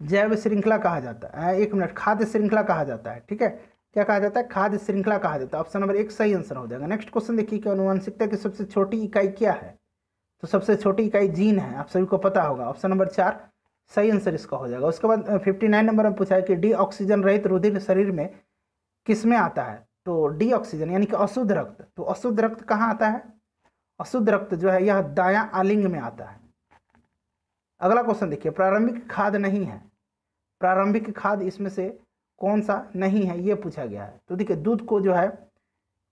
जैव श्रृंखला कहा जाता है। 1 मिनट, खाद्य श्रृंखला कहा जाता है। ठीक है, क्या कहा जाता है, खाद्य श्रृंखला कहा जाता है। ऑप्शन नंबर 1 सही आंसर हो जाएगा। नेक्स्ट क्वेश्चन देखिए कि आनुवंशिकता की सबसे छोटी इकाई क्या है, तो सबसे छोटी इकाई जीन है, आप सभी को पता होगा। ऑप्शन नंबर 4 सही आंसर इसका हो जाएगा। उसके बाद 59 नंबर में पूछा है कि डी ऑक्सीजन रहित रुधिर शरीर में किस में आता है, तो डी ऑक्सीजन यानी कि अशुद्ध रक्त। तो अशुद्ध रक्त कहाँ आता है, अशुद्ध रक्त जो है यह दायां आलिंग में आता है। अगला क्वेश्चन देखिए, प्रारंभिक खाद नहीं है, प्रारंभिक खाद इसमें से कौन सा नहीं है, ये पूछा गया है। तो देखिए दूध को जो है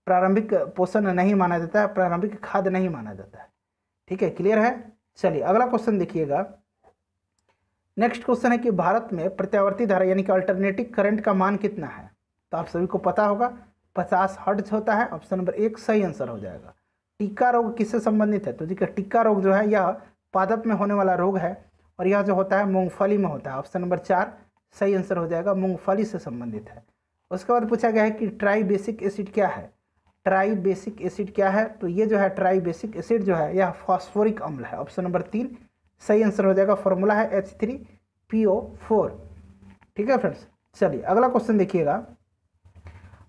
प्रारंभिक पोषण नहीं माना जाता है, प्रारंभिक खाद नहीं माना जाता है। ठीक है, क्लियर है। चलिए अगला क्वेश्चन देखिएगा। नेक्स्ट क्वेश्चन है कि भारत में प्रत्यावर्ती धारा यानी कि अल्टरनेटिव करंट का मान कितना है। तो आप सभी को पता होगा 50 हर्ट्ज होता है। ऑप्शन नंबर 1 सही आंसर हो जाएगा। टिक्का रोग किससे संबंधित है? तो देखिए टिक्का रोग जो है यह पादप में होने वाला रोग है और यह जो होता है मूंगफली में होता है। ऑप्शन नंबर 4 सही आंसर हो जाएगा, मूंगफली से संबंधित है। उसके बाद पूछा गया है कि ट्राई बेसिक एसिड क्या है। ट्राई बेसिक एसिड क्या है? तो ये जो है ट्राई बेसिक एसिड जो है यह फॉस्फोरिक अम्ल है। ऑप्शन नंबर 3 सही आंसर हो जाएगा। फॉर्मूला है H3PO4। ठीक है फ्रेंड्स। चलिए अगला क्वेश्चन देखिएगा।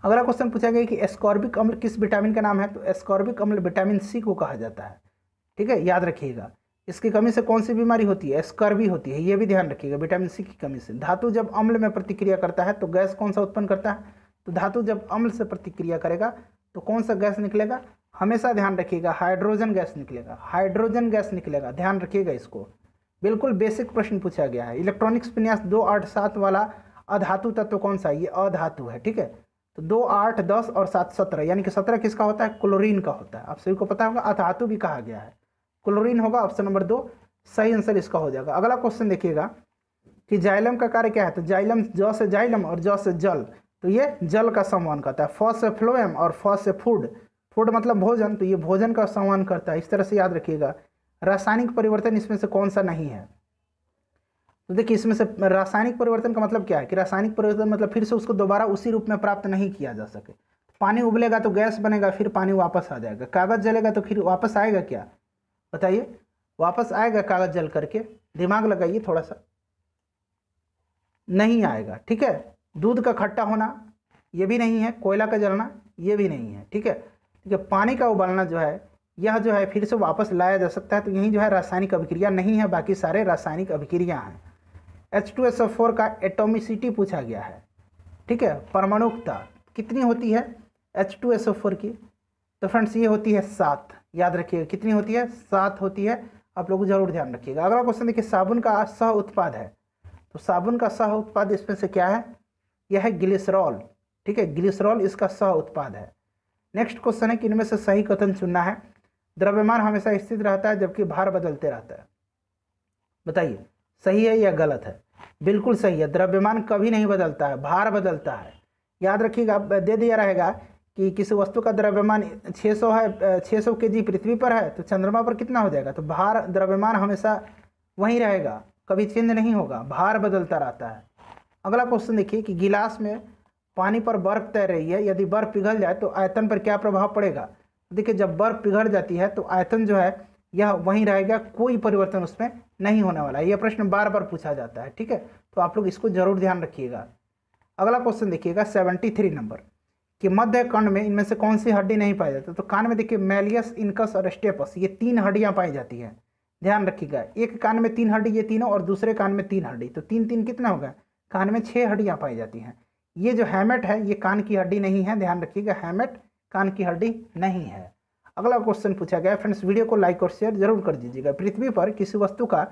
अगला क्वेश्चन पूछा गया कि एस्कॉर्बिक अम्ल किस विटामिन का नाम है। तो एस्कॉर्बिक अम्ल विटामिन सी को कहा जाता है। ठीक है, याद रखिएगा। इसकी कमी से कौन सी बीमारी होती है? स्कर्वी होती है, ये भी ध्यान रखिएगा, विटामिन सी की कमी से। धातु जब अम्ल में प्रतिक्रिया करता है तो गैस कौन सा उत्पन्न करता है? तो धातु जब अम्ल से प्रतिक्रिया करेगा तो कौन सा गैस निकलेगा? हमेशा ध्यान रखिएगा, हाइड्रोजन गैस निकलेगा, हाइड्रोजन गैस निकलेगा, ध्यान रखिएगा इसको। बिल्कुल बेसिक प्रश्न पूछा गया है। इलेक्ट्रॉनिक्स विन्यास 287 वाला अधातु तत्व कौन सा है? ये अधातु है। ठीक है, तो 2, 8, 10 और 7 17, यानी कि 17 किसका होता है? क्लोरीन का होता है। आप सभी को पता होगा अधातु भी कहा गया है, क्लोरीन होगा। ऑप्शन नंबर 2 सही आंसर इसका हो जाएगा। अगला क्वेश्चन देखिएगा कि जाइलम का कार्य क्या है। तो जाइलम ज से जाइलम और ज से जल, तो ये जल का संवहन करता है। फ से फ्लोएम और फ से फूड, फूड मतलब भोजन, तो ये भोजन का संवहन करता है। इस तरह से याद रखिएगा। रासायनिक परिवर्तन इसमें से कौन सा नहीं है? तो देखिए इसमें से रासायनिक परिवर्तन का मतलब क्या है कि रासायनिक परिवर्तन मतलब फिर से उसको दोबारा उसी रूप में प्राप्त नहीं किया जा सके। पानी उबलेगा तो गैस बनेगा, फिर पानी वापस आ जाएगा। कागज जलेगा तो फिर वापस आएगा क्या? बताइए, वापस आएगा कागज जल करके? दिमाग लगाइए थोड़ा सा। नहीं आएगा। ठीक है, दूध का खट्टा होना ये भी नहीं है, कोयला का जलना ये भी नहीं है। ठीक है, ठीक है, पानी का उबालना जो है यह जो है फिर से वापस लाया जा सकता है। तो यही जो है रासायनिक अभिक्रिया नहीं है, बाकी सारे रासायनिक अभिक्रिया हैं। H2SO4 का एटोमिसिटी पूछा गया है। ठीक है, परमाणुकता कितनी होती है H2SO4 की? तो फ्रेंड्स ये होती है 7। याद रखिएगा कितनी होती है? 7 होती है। आप लोग जरूर ध्यान रखिएगा। अगला क्वेश्चन देखिए, साबुन का सह उत्पाद है। तो साबुन का सह उत्पाद इसमें से क्या है? यह है ग्लिसरॉल। ठीक है, ग्लिसरॉल इसका सह उत्पाद है। नेक्स्ट क्वेश्चन है कि इनमें से सही कथन चुनना है। द्रव्यमान हमेशा स्थिर रहता है जबकि भार बदलते रहता है। बताइए सही है या गलत है? बिल्कुल सही है, द्रव्यमान कभी नहीं बदलता है, भार बदलता है। याद रखिएगा, दे दिया रहेगा कि किसी वस्तु का द्रव्यमान 600 है, 600 kg पृथ्वी पर है तो चंद्रमा पर कितना हो जाएगा? तो भार द्रव्यमान हमेशा वहीं रहेगा, कभी चेंज नहीं होगा, भार बदलता रहता है। अगला क्वेश्चन देखिए कि गिलास में पानी पर बर्फ तैर रही है, यदि बर्फ पिघल जाए तो आयतन पर क्या प्रभाव पड़ेगा? देखिए जब बर्फ पिघल जाती है तो आयतन जो है यह वहीं रहेगा, कोई परिवर्तन उसमें नहीं होने वाला है। यह प्रश्न बार बार पूछा जाता है। ठीक है, तो आप लोग इसको जरूर ध्यान रखिएगा। अगला क्वेश्चन देखिएगा 73 नंबर कि मध्य कान में इनमें से कौन सी हड्डी नहीं पाई जाती? तो कान में देखिए मैलियस, इनकस और स्टेपस, ये 3 हड्डियां पाई जाती हैं। ध्यान रखिएगा, एक कान में 3 हड्डी ये तीनों और दूसरे कान में 3 हड्डी, तो 3 3 कितना होगा? कान में 6 हड्डियां पाई जाती हैं। ये जो हैमेट है ये कान की हड्डी नहीं है, ध्यान रखिएगा, हैमेट कान की हड्डी नहीं है। अगला क्वेश्चन पूछा गया फ्रेंड्स, वीडियो को लाइक और शेयर जरूर कर दीजिएगा। पृथ्वी पर किसी वस्तु का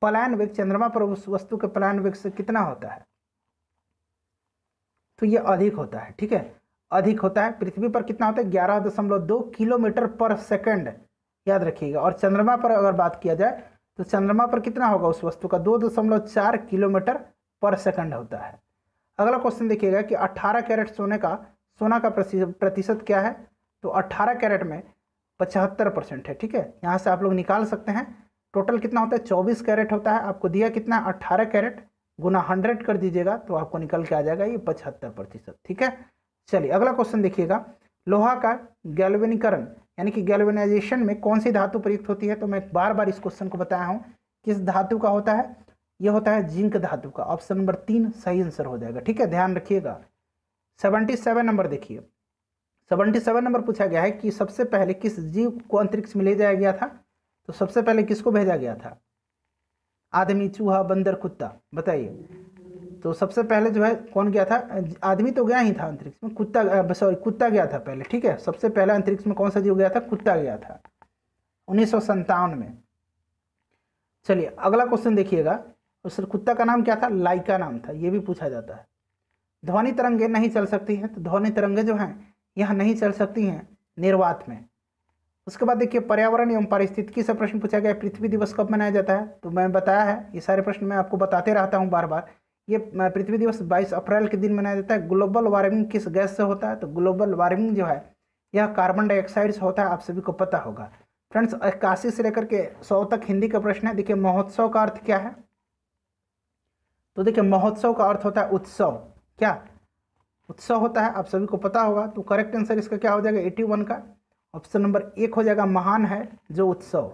पलायन वेग चंद्रमा पर उस वस्तु के पलायन वेग से कितना होता है? तो ये अधिक होता है। ठीक है, अधिक होता है। पृथ्वी पर कितना होता है? 11.2 किलोमीटर पर सेकंड, याद रखिएगा। और चंद्रमा पर अगर बात किया जाए तो चंद्रमा पर कितना होगा उस वस्तु का? 2.4 किलोमीटर पर सेकंड होता है। अगला क्वेश्चन देखिएगा कि 18 कैरेट सोना का प्रतिशत क्या है? तो 18 कैरेट में 75% है। ठीक है, यहाँ से आप लोग निकाल सकते हैं। टोटल कितना होता है? 24 कैरेट होता है। आपको दिया कितना? 18 कैरेट गुना 100 कर दीजिएगा तो आपको निकल के आ जाएगा ये 75%। ठीक है, चलिए अगला क्वेश्चन देखिएगा, लोहा का गैल्वेनीकरण यानी कि गैल्वेनाइजेशन में कौन सी धातु प्रयुक्त होती है? तो मैं बार बार इस क्वेश्चन को बताया हूँ, किस धातु का होता है? यह होता है जिंक धातु का। ऑप्शन नंबर 3 सही आंसर हो जाएगा। ठीक है, ध्यान रखिएगा। 77 नंबर देखिए, 77 नंबर पूछा गया है कि सबसे पहले किस जीव को अंतरिक्ष में ले जाया गया था? तो सबसे पहले किसको भेजा गया था? आदमी, चूहा, बंदर, कुत्ता? बताइए। तो सबसे पहले जो है कौन गया था? आदमी तो गया ही था अंतरिक्ष में, कुत्ता गया था पहले। ठीक है, सबसे पहले अंतरिक्ष में कौन सा जीव गया था? कुत्ता गया था 1957 में। चलिए अगला क्वेश्चन देखिएगा, उस कुत्ता का नाम क्या था? लाइका नाम था, ये भी पूछा जाता है। ध्वनि तरंगे नहीं चल सकती हैं, तो ध्वनि तरंगे जो हैं यह नहीं चल सकती हैं निर्वात में। उसके बाद देखिए पर्यावरण एवं पारिस्थितिकी से प्रश्न पूछा गया, पृथ्वी दिवस कब मनाया जाता है? तो मैं बताया है, ये सारे प्रश्न मैं आपको बताते रहता हूँ बार बार। ये पृथ्वी दिवस 22 अप्रैल के दिन मनाया जाता है। ग्लोबल वार्मिंग किस गैस से होता है? तो ग्लोबल वार्मिंग जो है यह कार्बन डाइऑक्साइड से होता है, आप सभी को पता होगा। फ्रेंड्स 81 से लेकर के 100 तक हिंदी का प्रश्न है। देखिए महोत्सव का अर्थ क्या है? तो देखिए महोत्सव का अर्थ होता है उत्सव। क्या उत्सव होता है, आप सभी को पता होगा। तो करेक्ट आंसर इसका क्या हो जाएगा? 81 का ऑप्शन नंबर 1 हो जाएगा। महान है जो उत्सव,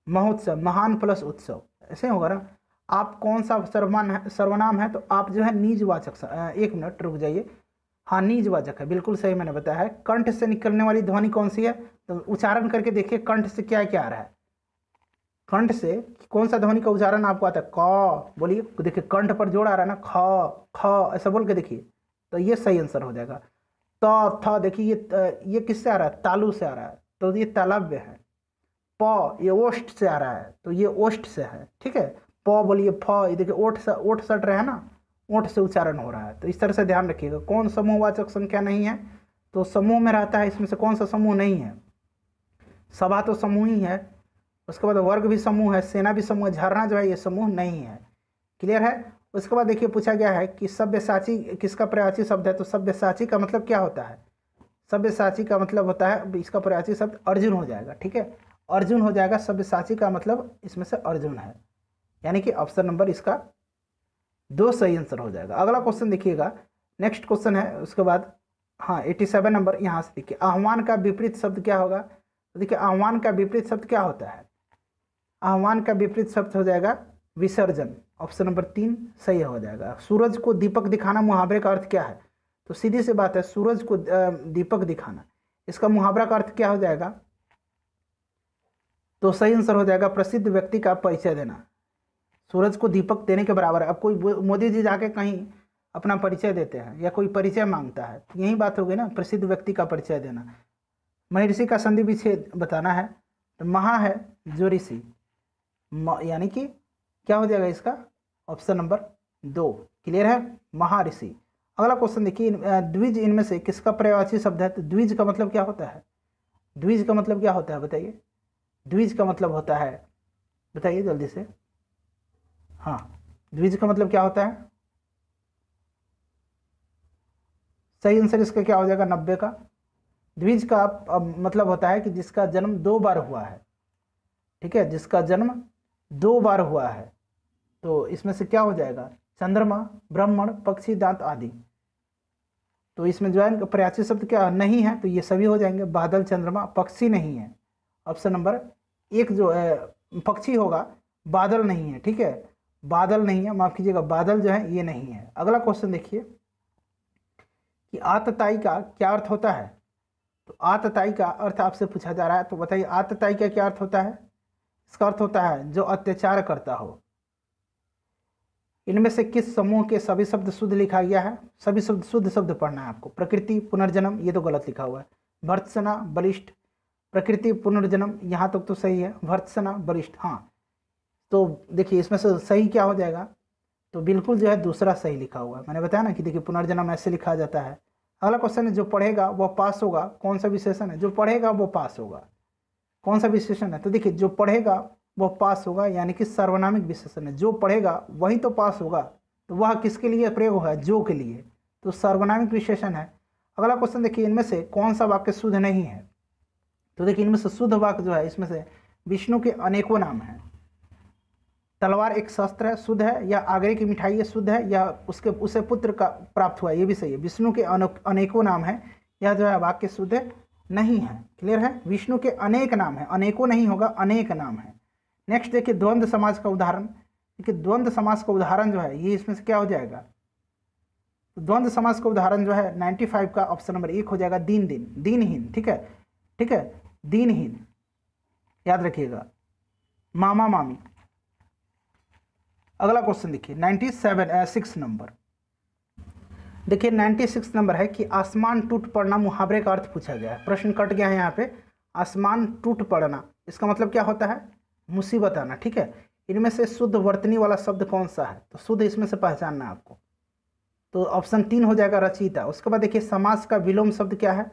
महोत्सव, महान प्लस उत्सव, ऐसे होगा ना। आप कौन सा सर्वनाम है? तो आप जो है निजवाचक, एक मिनट रुक जाइए। हाँ निजवाचक है, बिल्कुल सही मैंने बताया है। कंठ से निकलने वाली ध्वनि कौन सी है? तो उच्चारण करके देखिए कंठ से क्या क्या आ रहा है। कंठ से कौन सा ध्वनि का उच्चारण आपको आता है? क, बोलिए। देखिए कंठ पर जोड़ आ रहा है ना, ख ख, ऐसा बोल के देखिए, तो ये सही आंसर हो जाएगा। त थ, देखिए ये किससे आ रहा है? तालु से आ रहा है, तो ये तालव्य है। प ये ओष्ठ से आ रहा है, तो ये ओष्ठ से है, ठीक है। प बोलिए, फ, ये देखिए ओठ सट रहा है ना, ओठ से उच्चारण हो रहा है। तो इस तरह से ध्यान रखिएगा। कौन समूहवाचक संख्या नहीं है? तो समूह में रहता है, इसमें से कौन सा समूह नहीं है? सभा तो समूह ही है, उसके बाद वर्ग भी समूह है, सेना भी समूह है, झरना जो है ये समूह नहीं है। क्लियर है। उसके बाद देखिए पूछा गया है कि सब्यसाची किसका पर्यायवाची शब्द है? तो सब्यसाची का मतलब क्या होता है? सब्यसाची का मतलब होता है, इसका पर्यायवाची शब्द अर्जुन हो जाएगा, ठीक है, अर्जुन हो जाएगा। सब्यसाची का मतलब इसमें से अर्जुन है, यानी कि ऑप्शन नंबर इसका 2 सही आंसर हो जाएगा। अगला क्वेश्चन देखिएगा, नेक्स्ट क्वेश्चन है उसके बाद, हाँ 87 नंबर। यहाँ से देखिए आह्वान का विपरीत शब्द क्या होगा? तो देखिए आह्वान का विपरीत शब्द क्या होता है? आह्वान का विपरीत शब्द हो जाएगा विसर्जन, ऑप्शन नंबर 3 सही हो जाएगा। सूरज को दीपक दिखाना मुहावरे का अर्थ क्या है? तो सीधी सी बात है, सूरज को दीपक दिखाना, इसका मुहावरा का अर्थ क्या हो जाएगा? तो सही आंसर हो जाएगा प्रसिद्ध व्यक्ति का परिचय देना। सूरज को दीपक देने के बराबर है। अब कोई मोदी जी जाके कहीं अपना परिचय देते हैं या कोई परिचय मांगता है, तो यही बात हो गई ना, प्रसिद्ध व्यक्ति का परिचय देना। महर्षि का संधि विच्छेद बताना है, तो महा है जो ऋषि, यानी कि क्या हो जाएगा इसका? Option number 2। क्लियर है, महर्षि। अगला क्वेश्चन देखिए, द्विज इनमें से किसका पर्यायवाची शब्द है? तो द्विज का मतलब क्या होता है? द्विज का मतलब क्या होता है बताइए? द्विज का मतलब होता है, बताइए जल्दी से। हाँ द्विज का मतलब क्या होता है? सही आंसर इसका क्या हो जाएगा? 90 का। द्विज का मतलब होता है कि जिसका जन्म 2 बार हुआ है, ठीक है, जिसका जन्म 2 बार हुआ है। तो इसमें से क्या हो जाएगा? चंद्रमा, ब्राह्मण, पक्षी, दांत आदि। तो इसमें जो है पर्यायवाची शब्द क्या नहीं है? तो ये सभी हो जाएंगे, बादल, चंद्रमा, पक्षी नहीं है। ऑप्शन नंबर 1 जो है पक्षी होगा, बादल नहीं है, ठीक है, बादल नहीं है, माफ कीजिएगा, बादल जो है ये नहीं है। अगला क्वेश्चन देखिए कि आतताई का क्या अर्थ होता है? तो आतताई का अर्थ आपसे पूछा जा रहा है, तो बताइए आतताई का क्या अर्थ होता है? इसका अर्थ होता है जो अत्याचार करता हो। इनमें से किस समूह के सभी शब्द शुद्ध लिखा गया है? सभी शब्द शुद्ध शब्द पढ़ना है आपको। प्रकृति, पुनर्जन्म, ये तो गलत लिखा हुआ है। भर्त्सना, बलिष्ठ, प्रकृति, पुनर्जन्म, यहाँ तक तो सही है। भर्त्सना, बलिष्ठ, हाँ। तो देखिए इसमें से सही क्या हो जाएगा? तो बिल्कुल जो है दूसरा सही लिखा हुआ है। मैंने बताया ना कि देखिए पुनर्जन्म ऐसे लिखा जाता है। अगला क्वेश्चन है, जो पढ़ेगा वह पास होगा, कौन सा विशेषण है? जो पढ़ेगा वो पास होगा, कौन सा विशेषण है? तो देखिए जो पढ़ेगा वह पास होगा, यानी कि सर्वनामिक विशेषण है। जो पढ़ेगा वही तो पास होगा, तो वह किसके लिए प्रयोग हुआ है? जो के लिए, तो सर्वनामिक विशेषण है। अगला क्वेश्चन देखिए, इनमें से कौन सा वाक्य शुद्ध नहीं है? तो देखिए इनमें से शुद्ध वाक्य जो है, इसमें से विष्णु के अनेकों नाम हैं। तलवार एक शस्त्र है, शुद्ध है, या आगरे की मिठाई है, शुद्ध है, या उसे पुत्र का प्राप्त हुआ, ये भी सही है। विष्णु के अनेकों नाम है, यह जो है वाक्य शुद्ध नहीं है। क्लियर है, विष्णु के अनेक नाम है, अनेकों नहीं होगा, अनेक नाम है। नेक्स्ट देखिए द्वंद्व समास का उदाहरण। देखिए द्वंद्व समास का उदाहरण जो है ये इसमें से क्या हो जाएगा? तो द्वंद्व समास का उदाहरण जो है 95 का ऑप्शन नंबर 1 हो जाएगा, दीन दिन, दीनहीन, ठीक है, ठीक है, दीनहीन, याद रखिएगा, मामा मामी। अगला क्वेश्चन देखिए 96 नंबर। देखिए 96 नंबर है कि आसमान टूट पड़ना मुहावरे का अर्थ पूछा गया है। प्रश्न कट गया है यहाँ पे। आसमान टूट पड़ना, इसका मतलब क्या होता है? मुसीबत आना, ठीक है। इनमें से शुद्ध वर्तनी वाला शब्द कौन सा है? तो शुद्ध इसमें से पहचानना है आपको। तो ऑप्शन 3 हो जाएगा रचयिता। उसके बाद देखिए समास का विलोम शब्द क्या है?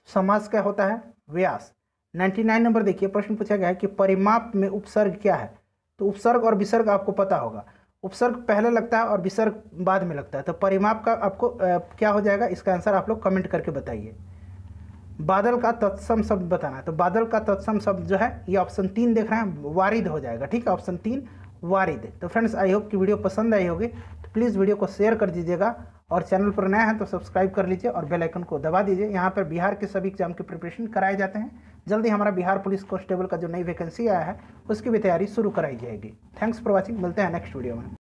समास क्या होता है? व्यास। 99 नंबर देखिए, प्रश्न पूछा गया है कि परिमाप में उपसर्ग क्या है? तो उपसर्ग और विसर्ग आपको पता होगा, उपसर्ग पहले लगता है और विसर्ग बाद में लगता है। तो परिमाप का आपको क्या हो जाएगा? इसका आंसर आप लोग कमेंट करके बताइए। बादल का तत्सम शब्द बताना है। तो बादल का तत्सम शब्द जो है ये ऑप्शन 3 देख रहे हैं, वारिद हो जाएगा। ठीक है, ऑप्शन 3 वारिद। तो फ्रेंड्स आई होप कि वीडियो पसंद आई होगी, तो प्लीज़ वीडियो को शेयर कर दीजिएगा और चैनल पर नया है तो सब्सक्राइब कर लीजिए और बेल आइकन को दबा दीजिए। यहाँ पर बिहार के सभी एग्जाम की प्रिपरेशन कराए जाते हैं। जल्दी हमारा बिहार पुलिस कांस्टेबल का जो नई वैकेंसी आया है उसकी भी तैयारी शुरू कराई जाएगी। थैंक्स फॉर वॉचिंग, मिलते हैं नेक्स्ट वीडियो में।